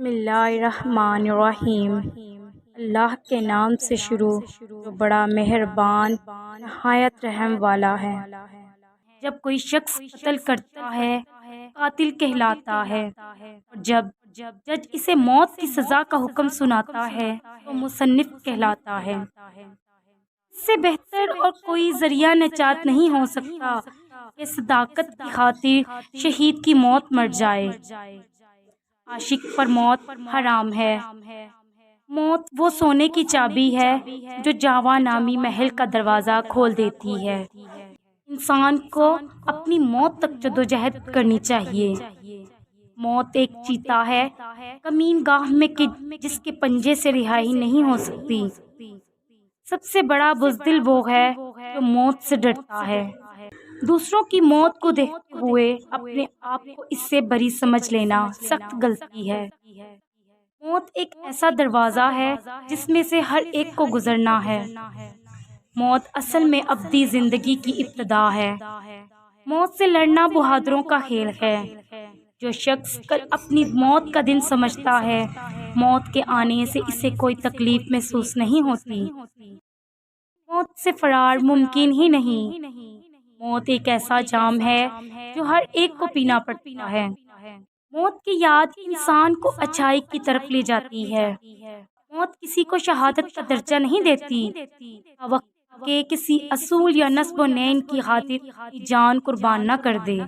بسم اللہ الرحمن الرحیم۔ اللہ کے نام سے شروع جو بڑا مہربان نہایت رحم والا ہے۔ جب کوئی شخص قتل کرتا ہے قاتل کہلاتا ہے، اور جب جج اسے موت کی سزا کا حکم سناتا ہے تو مصنف کہلاتا ہے۔ اس سے بہتر اور کوئی ذریعہ نجات نہیں ہو سکتا کہ صداقت کی خاطر شہید کی موت مر جائے۔ عاشق پر موت حرام ہے۔ موت وہ سونے کی چابی ہے جو جاوا نامی محل کا دروازہ کھول دیتی ہے۔ انسان کو اپنی موت تک جدوجہد کرنی چاہیے۔ موت ایک چیتا ہے کمین گاہ میں جس کے پنجے سے رہائی نہیں ہو سکتی۔ سب سے بڑا بزدل وہ ہے جو موت سے ڈرتا ہے۔ دوسروں کی موت کو دیکھتے ہوئے اپنے آپ کو اس سے بری سمجھ لینا سخت غلطی ہے۔ موت ایک ایسا دروازہ ہے جس میں سے ہر ایک کو گزرنا ہے۔ موت اصل میں ابدی زندگی کی ابتدا ہے۔ موت سے لڑنا بہادروں کا کھیل ہے۔ جو شخص کل اپنی موت کا دن سمجھتا ہے، موت کے آنے سے اسے کوئی تکلیف محسوس نہیں ہوتی۔ موت سے فرار ممکن ہی نہیں۔ موت ایک ایسا جام ہے جو ہر ایک کو پینا پڑتا ہے۔ موت کی یاد انسان کو اچھائی کی طرف لے جاتی ہے۔ موت کسی کو شہادت کا درجہ نہیں دیتی۔ وقت کے کسی اصول یا نسب و نین کی خاطر جان قربان نہ کر دے۔